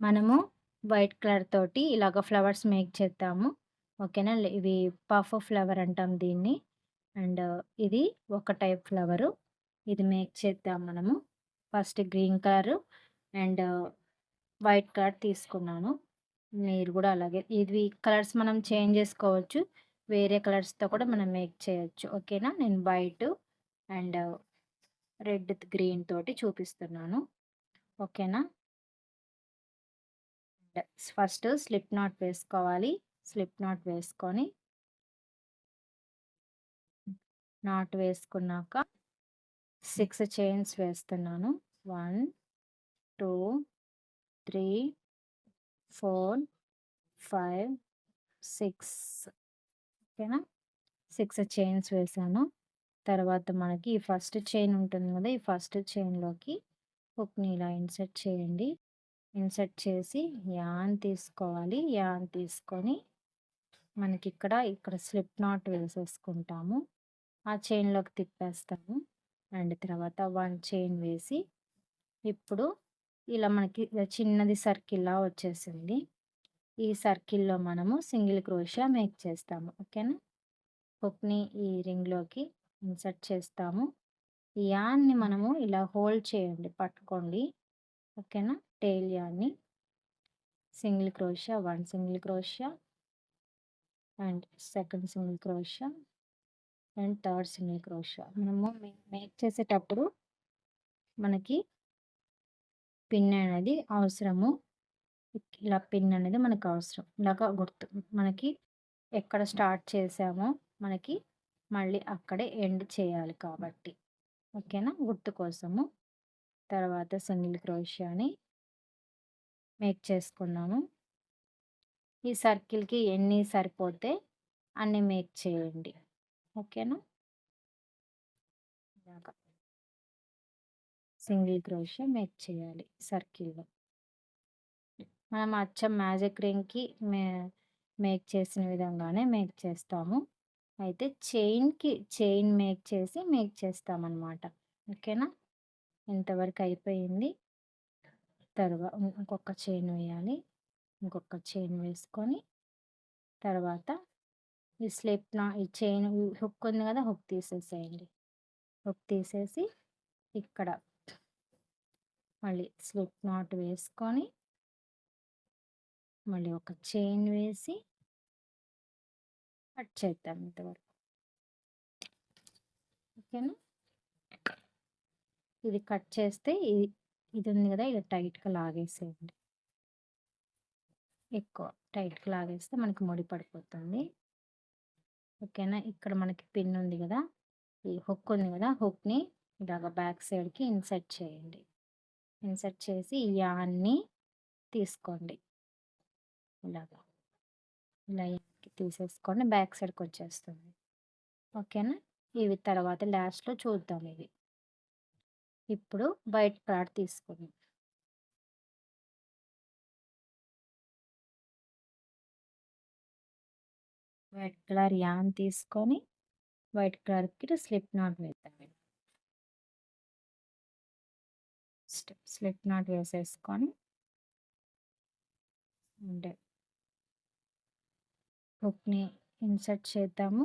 మనము white colour తోటి ఇలాగ ఫ్లవర్స్ మేక్ చేద్దాము. ఓకేనా? ఇవి పఫ్ ఫ్లవర్ అంటాం దీన్ని. అండ్ ఇది ఒక టైప్ ఫ్లవరు. ఇది మేక్ చేద్దాం మనము. First green colour and white colour తీసుకున్నాను. మీరు గూడా అలాగే ఇవి కలర్స్ మనం చేంజ్ జేసుకోవచ్చు. వేరే కలర్స్‌తో కూడా మనం మేక్ చేయొచ్చు. ఓకేనా? నేను వైటు అండ్ రెడ్, గ్రీన్ తోటి చూపిస్తున్నాను. ఓకేనా? ఫస్ట్ స్లిప్ నాట్ వేసుకోవాలి. స్లిప్ నాట్ వేసుకొని, నాట్ వేసుకున్నాక 6 చైన్స్ వేస్తున్నాను. 1, 2, 3, 4, 5, 6 ఓకేనా? 6 చైన్స్ వేసాను. తర్వాత మనకి ఈ ఫస్ట్ చైన్ ఉంటుంది కదా! ఈ ఫస్ట్ చైన్‌లోకి హుక్‌ని ఇలా ఇన్సర్ట్ చేయండి. ఇన్సర్ట్ చేసి యాన్ తీసుకోవాలి. యాన్ తీసుకొని ఇక్కడ స్లిప్ నాట్ వేసేసుకుంటాము. ఆ చైన్‌లోకి తిప్పేస్తాము. అండ్ తర్వాత 1 చైన్ వేసి ఇప్పుడు ఇలా మనకి ఇలా చిన్నది సర్కిల్‌లా వచ్చేసింది. ఈ సర్కిల్‌లో మనము సింగిల్ క్రోషియా మేక్ చేస్తాము. ఓకేనా? హుక్‌ని ఈ రింగ్‌లోకి ఇన్సర్ట్ చేస్తాము. ఈ యాన్‌ని మనము ఇలా హోల్డ్ చేయండి. పట్టుకోండి. ఓకేనా? టెయిల్ యాన్‌ని single crochet, 1 single crochet and second single crochet and third single crochet. మనము మేక్ చేసేటప్పుడు మనకి పిన్ అనేది అవసరము. ఇలా పిన్ అనేది మనకు అవసరం. ఇలాగ గుర్తు మనకి ఎక్కడ స్టార్ట్ చేసామో మనకి మళ్ళీ అక్కడే ఎండ్ చేయాలి కాబట్టి. ఓకేనా? గుర్తు కోసము. తర్వాత సింగిల్ క్రోషియాని మేక్ చేసుకున్నాము. ఈ సర్కిల్‌కి ఎన్ని సరిపోతే అన్ని మేక్ చేయండి. ఓకేనా? ఇలాగ సింగిల్ క్రోషియా మేక్ చేయాలి సర్కిల్‌లో. మనం అచ్చం మ్యాజిక్ రింగ్‌కి మేక్ చేసిన విధంగానే మేక్ చేస్తాము. అయితే చైన్ మేక్ చేస్తామనమాట. ఓకేనా? ఇంతవరకు అయిపోయింది. ఇంకొక చైన్ వేయాలి. ఇంకొక చైన్ వేసుకొని తర్వాత ఈ చైన్ హుక్ ఉంది కదా! హుక్ తీసేసేయండి. హుక్ తీసేసి ఇక్కడ మళ్ళీ స్లిప్ నాట్ వేసుకొని మళ్ళీ ఒక చైన్ వేసి కట్ చేద్దాం ఇంతవరకు. ఓకేనా? ఇది కట్ చేస్తే ఇది ఉంది కదా! ఇలా టైట్‌గా లాగేసేయండి. ఎక్కువ టైట్‌గా లాగేస్తే మనకి ముడి పడిపోతుంది. ఓకేనా? ఇక్కడ మనకి పిన్ ఉంది కదా! ఈ హుక్ ఉంది కదా! హుక్‌ని ఇలాగ బ్యాక్ సైడ్‌కి ఇన్సర్ట్ చేయండి. ఇన్సర్ట్ చేసి ఈ యాన్ని తీసుకోండి. ఇలాగా. ఇలా యాన్‌కి తీసేసుకోండి. బ్యాక్ సైడ్‌కొచ్చేస్తుంది. ఓకేనా? ఇవి తర్వాత లాస్ట్‌లో చూద్దాం ఇవి. ఇప్పుడు వైట్ క్లాత్ తీసుకుందాం. వైట్ కలర్ యాన్ తీసుకొని వైట్ కలర్‌కి స్లిప్ నాట్ వేద్దాం. స్లిప్ నాట్ వేసేసుకొని అంటే హుక్‌ని ఇన్సర్ట్ చేద్దాము.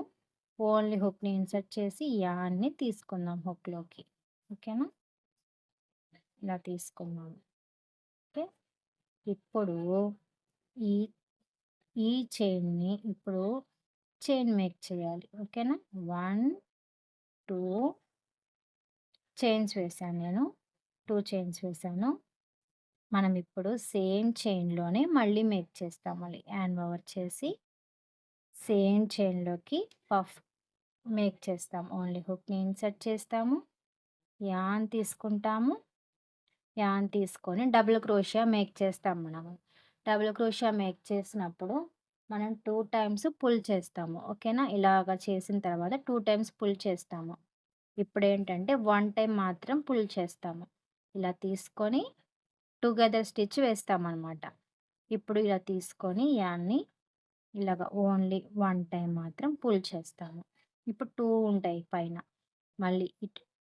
ఓన్లీ హుక్‌ని ఇన్సర్ట్ చేసి యాన్ని తీసుకుందాం హుక్‌లోకి. ఓకేనా? ఇలా తీసుకున్నాము. ఓకే. ఇప్పుడు ఈ ఈ చైన్‌ని ఇప్పుడు చైన్ మేక్ చేయాలి. ఓకేనా? 1, 2 చైన్స్ వేశాను నేను. 2 చైన్స్ వేశాను. మనం ఇప్పుడు సేమ్ చైన్‌లోనే మళ్ళీ మేక్ చేస్తాం. మళ్ళీ హ్యాండ్ ఓవర్ చేసి సేమ్ చైన్‌లోకి పఫ్ మేక్ చేస్తాం. ఓన్లీ హుక్‌ని ఇన్సర్ట్ చేస్తాము. యాన్ తీసుకుంటాము. యాన్ తీసుకొని డబుల్ క్రోషియా మేక్ చేస్తాం మనము. డబుల్ క్రోషియా మేక్ చేసినప్పుడు మనం 2 టైమ్స్ పుల్ చేస్తాము. ఓకేనా? ఇలాగ చేసిన తర్వాత 2 టైమ్స్ పుల్ చేస్తాము. ఇప్పుడేంటంటే 1 టైమ్ మాత్రం పుల్ చేస్తాము. ఇలా తీసుకొని టుగెదర్ స్టిచ్ వేస్తామనమాట. ఇప్పుడు ఇలా తీసుకొని యాన్ని ఇలాగ ఓన్లీ 1 టైమ్ మాత్రం పుల్ చేస్తాము. ఇప్పుడు 2 ఉంటాయి పైన.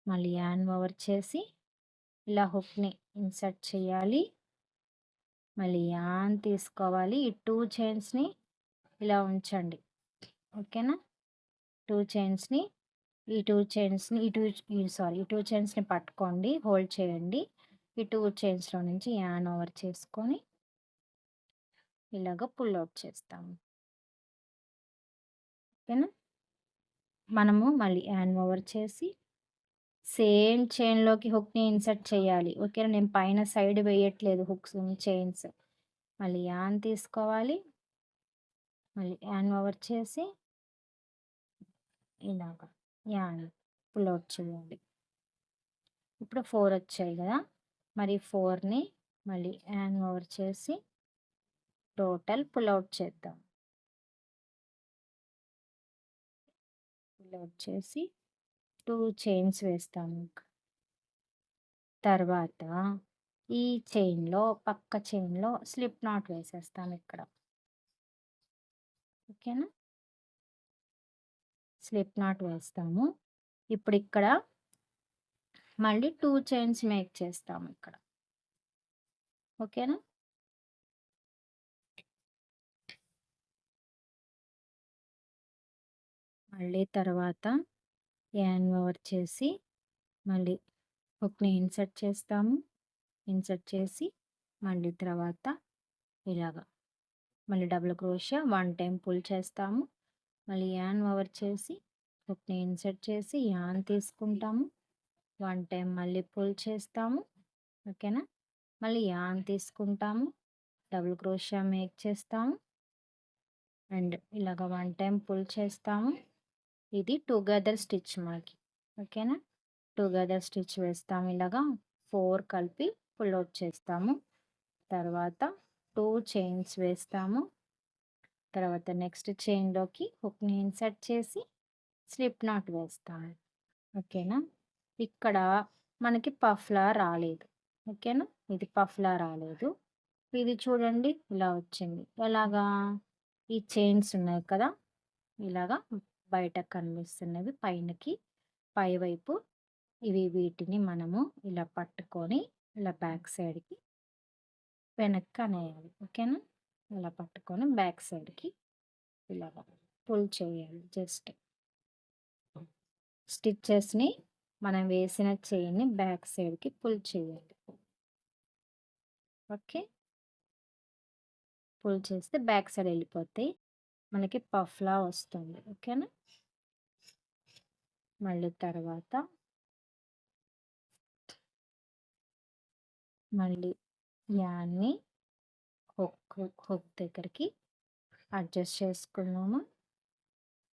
మళ్ళీ యాన్ ఓవర్ చేసి ఇలా హుక్‌ని ఇన్సర్ట్ చేయాలి. మళ్ళీ యాన్ తీసుకోవాలి. ఈ 2 చైన్స్‌ని ఇలా ఉంచండి. ఓకేనా? 2 చైన్స్‌ని ఈ 2 చైన్స్‌ని ఈ 2 ఈ సారీ ఈ 2 చైన్స్‌ని పట్టుకోండి. హోల్డ్ చేయండి. ఈ 2 చైన్స్‌లో నుంచి యాన్ ఓవర్ చేసుకొని ఇలాగ పుల్ ఔట్ చేస్తాము. ఓకేనా? మనము మళ్ళీ యాన్ ఓవర్ చేసి సేమ్ చైన్‌లోకి హుక్‌ని ఇన్సర్ట్ చేయాలి. ఓకేనా? నేను పైన సైడ్ వేయట్లేదు హుక్స్, చైన్స్. మళ్ళీ యాన్ తీసుకోవాలి. మళ్ళీ యాన్ ఓవర్ చేసి ఇలాగ యాన్ పుల్ ఔట్ చేయాలి. ఇప్పుడు 4 వచ్చాయి కదా! మరి 4ని మళ్ళీ యాన్ ఓవర్ చేసి టోటల్ పుల్ ఔట్ చేద్దాం. పుల్ ఔట్ చేసి 2 చైన్స్ వేస్తాము. తర్వాత ఈ చైన్‌లో పక్క చైన్‌లో స్లిప్ నాట్ వేసేస్తాం ఇక్కడ. ఓకేనా? స్లిప్ నాట్ వేస్తాము. ఇప్పుడు ఇక్కడ మళ్ళీ 2 చైన్స్ మేక్ చేస్తాము ఇక్కడ. ఓకేనా? మళ్ళీ తర్వాత యాన్ ఓవర్ చేసి మళ్ళీ హుక్‌ని ఇన్సర్ట్ చేస్తాము. ఇన్సర్ట్ చేసి మళ్ళీ తర్వాత ఇలాగ మళ్ళీ డబుల్ క్రోషియా 1 టైం పుల్ చేస్తాము. మళ్ళీ యాన్ ఓవర్ చేసి హుక్‌ని ఇన్సర్ట్ చేసి యాన్ తీసుకుంటాము. 1 టైం మళ్ళీ పుల్ చేస్తాము. ఓకేనా? మళ్ళీ యాన్ తీసుకుంటాము. డబుల్ క్రోషియా మేక్ చేస్తాము. అండ్ ఇలాగ 1 టైం పుల్ చేస్తాము. ఇది టుగెదర్ స్టిచ్ మనకి. ఓకేనా? టుగెదర్ స్టిచ్ వేస్తాము. ఇలాగా 4 కలిపి పుల్ ఔట్ చేస్తాము. తర్వాత 2 చైన్స్ వేస్తాము. తర్వాత నెక్స్ట్ చైన్‌లోకి హుక్‌ని ఇన్సర్ట్ చేసి స్లిప్ నాట్ వేస్తాము. ఓకేనా? ఇక్కడ మనకి పఫ్‌లా రాలేదు. ఓకేనా? ఇది పఫ్‌లా రాలేదు. ఇది చూడండి ఇలా వచ్చింది. ఎలాగా? ఈ చైన్స్ ఉన్నాయి కదా! ఇలాగా బయటకు కనిపిస్తున్నవి పైనకి పైవైపు వీటిని మనము ఇలా పట్టుకొని ఇలా బ్యాక్ సైడ్‌కి వెనక్కి అనేయాలి. ఓకేనా? ఇలా పట్టుకొని బ్యాక్ సైడ్‌కి ఇలాగ పుల్ చేయాలి. జస్ట్ స్టిచెస్‌ని మనం వేసిన చైన్‌ని బ్యాక్ సైడ్‌కి పుల్ చేయాలి. ఓకే. పుల్ చేస్తే బ్యాక్ సైడ్ వెళ్ళిపోతాయి. మనకి పఫ్‌లా వస్తుంది. ఓకేనా? మళ్ళీ తర్వాత మళ్ళీ యాన్ని హుక్ దగ్గరికి అడ్జస్ట్ చేసుకున్నాము.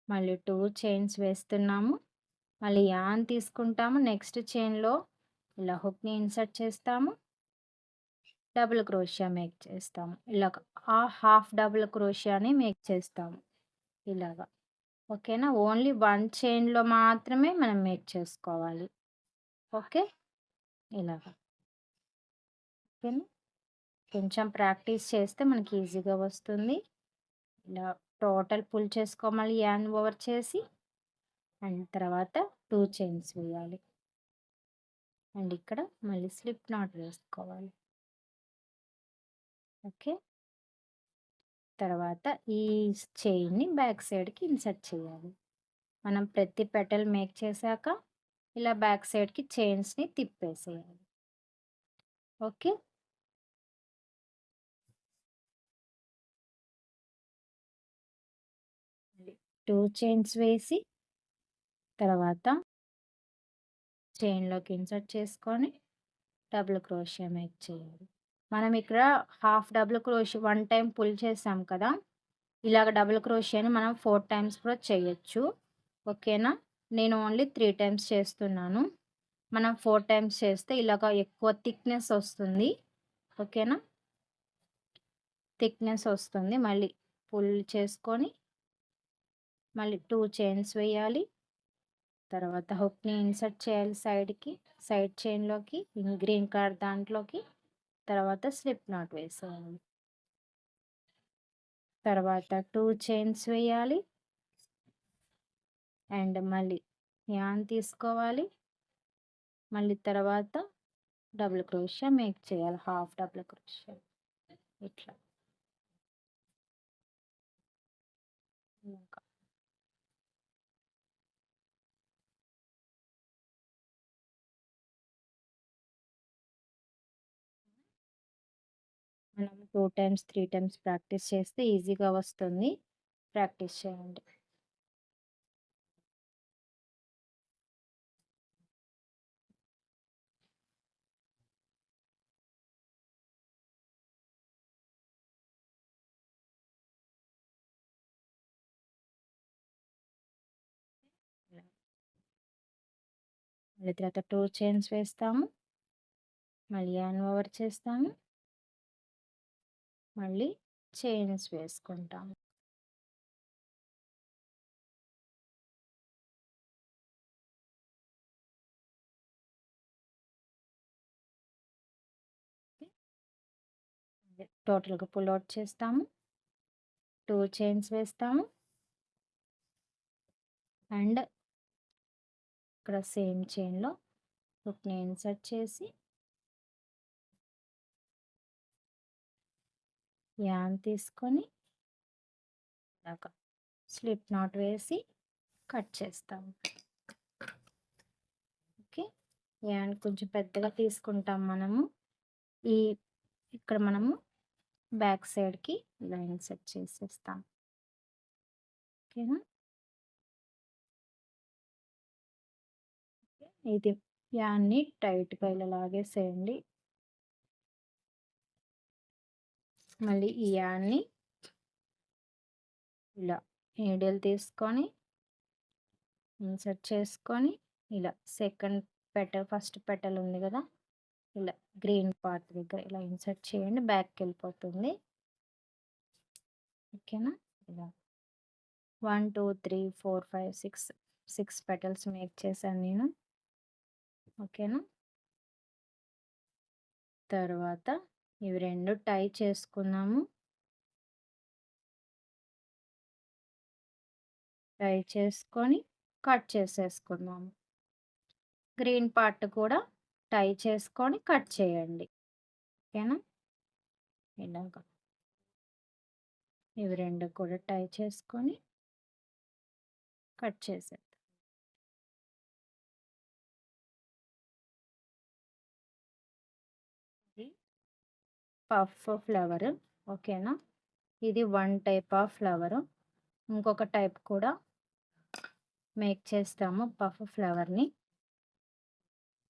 మళ్ళీ 2 చైన్స్ వేస్తున్నాము. మళ్ళీ యాన్ తీసుకుంటాము. నెక్స్ట్ చైన్‌లో ఇలా హుక్‌ని ఇన్సర్ట్ చేస్తాము. డబుల్ క్రోషియా మేక్ చేస్తాము. ఇలాగ హాఫ్ డబుల్ క్రోషియాని మేక్ చేస్తాము. ఇలాగ. ఓకేనా? ఓన్లీ 1 చైన్‌లో మాత్రమే మనం మేక్ చేసుకోవాలి. ఓకే. ఇలాగ. ఓకేనా? కొంచెం ప్రాక్టీస్ చేస్తే మనకి ఈజీగా వస్తుంది. ఇలా టోటల్ పుల్ చేసుకోవాలి యాన్ ఓవర్ చేసి అండ్ తర్వాత 2 చైన్స్ వేయాలి. అండ్ ఇక్కడ మళ్ళీ స్లిప్ నాట్ వేసుకోవాలి. ఓకే. తర్వాత ఈ చైన్ని బ్యాక్ సైడ్‌కి ఇన్సర్ట్ చేయాలి. మనం ప్రతి పెటల్ మేక్ చేశాక ఇలా బ్యాక్ సైడ్‌కి చైన్స్‌ని తిప్పేసేయాలి. ఓకే. 2 చైన్స్ వేసి తర్వాత చైన్‌లోకి ఇన్సర్ట్ చేసుకొని డబుల్ క్రోషియా మేక్ చేయాలి. మనం ఇక్కడ హాఫ్ డబుల్ క్రోషియా 1 టైం పుల్ చేసాం కదా! ఇలాగ డబుల్ క్రోషియాని మనం 4 టైమ్స్ కూడా చేయొచ్చు. ఓకేనా? నేను ఓన్లీ 3 టైమ్స్ చేస్తున్నాను. మనం 4 టైమ్స్ చేస్తే ఇలాగ ఎక్కువ థిక్‌నెస్ వస్తుంది. ఓకేనా? థిక్‌నెస్ వస్తుంది. మళ్ళీ పుల్ చేసుకొని మళ్ళీ 2 చైన్స్ వేయాలి. తర్వాత హుక్‌ని ఇన్సర్ట్ చేయాలి సైడ్‌కి. సైడ్ చైన్‌లోకి గ్రీన్ కలర్ దాంట్లోకి. తర్వాత స్లిప్ నాట్ వేసేయాలి. తర్వాత 2 చైన్స్ వేయాలి. అండ్ మళ్ళీ యాన్ తీసుకోవాలి. మళ్ళీ తర్వాత డబుల్ క్రోషియా మేక్ చేయాలి. Half double crochet. ఇట్లా ఇలాగా. మనం 2 టైమ్స్, 3 టైమ్స్ ప్రాక్టీస్ చేస్తే ఈజీగా వస్తుంది. ప్రాక్టీస్ చేయండి. ఇలా. మళ్ళీ తర్వాత 2 చైన్స్ వేస్తాము. మళ్ళీ యార్న్ ఓవర్ చేస్తాము. మళ్ళీ చైన్స్ వేసుకుంటాము. టోటల్‌గా పుల్ ఔట్ చేస్తాము. 2 చైన్స్ వేస్తాము. అండ్ ఇక్కడ సేమ్ చైన్‌లో హుక్‌ని ఇన్సర్ట్ చేసి యార్న్ తీసుకొని ఇలాగా స్లిప్ నాట్ వేసి కట్ చేస్తాము. ఓకే. యార్న్ కొంచెం పెద్దగా తీసుకుంటాం మనము. ఈ ఇక్కడ మనము బ్యాక్ సైడ్‌కి ఇలా ఇన్సర్ట్ చేసేస్తాం. ఓకేనా? ఇది యార్న్‌ని టైట్‌గా ఇలా లాగేసేయండి. మళ్ళీ ఈ యార్న్‌ని ఇలా నీడిల్ తీసుకొని ఇన్సర్ట్ చేసుకొని ఇలా సెకండ్ పెటల్, ఫస్ట్ పెటల్ ఉంది కదా, ఇలా గ్రీన్ పార్ట్ దగ్గర ఇలా ఇన్సర్ట్ చేయండి. బ్యాక్‌కి వెళ్ళిపోతుంది. ఓకేనా? ఇలా 1, 2, 3, 4, 5, 6 పెటల్స్ మేక్ చేశాను నేను. ఓకేనా? తర్వాత ఇవి 2 టై చేసుకున్నాము. టై చేసుకొని కట్ చేసేసుకుందాము. గ్రీన్ పార్ట్ కూడా టై చేసుకొని కట్ చేయండి. ఓకేనా? ఇలాగ ఇవి 2 కూడా టై చేసుకొని కట్ చేసేద్దాం. ఇది పఫ్ ఫ్లవర్. ఓకేనా? ఇది 1 టైప్ ఆఫ్ ఫ్లవర్. ఇంకొక టైప్ కూడా మేక్ చేస్తాము పఫ్ ఫ్లవర్‌ని.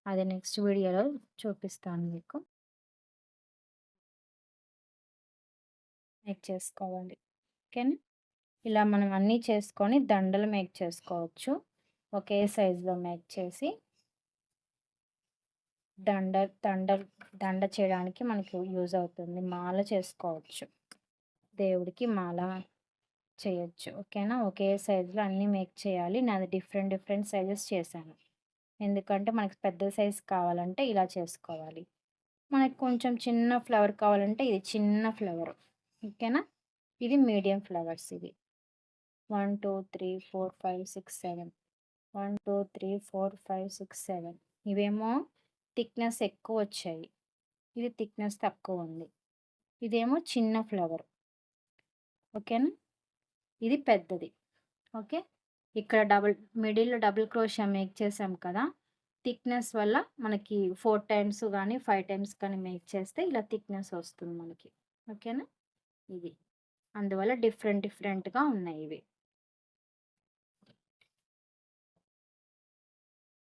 అది నెక్స్ట్ వీడియోలో చూపిస్తాను మీకు. మేక్ చేసుకోవాలి. ఓకేనా? ఇలా మనం అన్నీ చేసుకొని దండలు మేక్ చేసుకోవచ్చు. ఒకే సైజులో మేక్ చేసి దండ దండ దండ చేయడానికి మనకి యూజ్ అవుతుంది. మాల చేసుకోవచ్చు. దేవుడికి మాల చేయొచ్చు. ఓకేనా? ఒకే సైజులో అన్నీ మేక్ చేయాలి. నాది డిఫరెంట్ డిఫరెంట్ సైజెస్ చేశాను. ఎందుకంటే మనకి పెద్ద సైజ్ కావాలంటే ఇలా చేసుకోవాలి. మనకి కొంచెం చిన్న ఫ్లవర్ కావాలంటే ఇది చిన్న ఫ్లవర్. ఓకేనా? ఇది మీడియం ఫ్లవర్స్ ఇవి. 1, 2, 3, 4, 5, 6, 7. 1, 2, 3, 4, 5, 6, 7. ఇవేమో థిక్నెస్ ఎక్కువ వచ్చాయి. ఇది థిక్నెస్ తక్కువ ఉంది. ఇదేమో చిన్న ఫ్లవర్. ఓకేనా? ఇది పెద్దది. ఓకే. ఇక్కడ మిడిల్‌లో డబుల్ క్రోషియా మేక్ చేసాం కదా! థిక్నెస్ వల్ల మనకి 4 టైమ్స్ గానీ, 5 టైమ్స్ కానీ మేక్ చేస్తే ఇలా థిక్నెస్ వస్తుంది మనకి. ఓకేనా? ఇది. అందువల్ల డిఫరెంట్ డిఫరెంట్‌గా ఉన్నాయి ఇవి.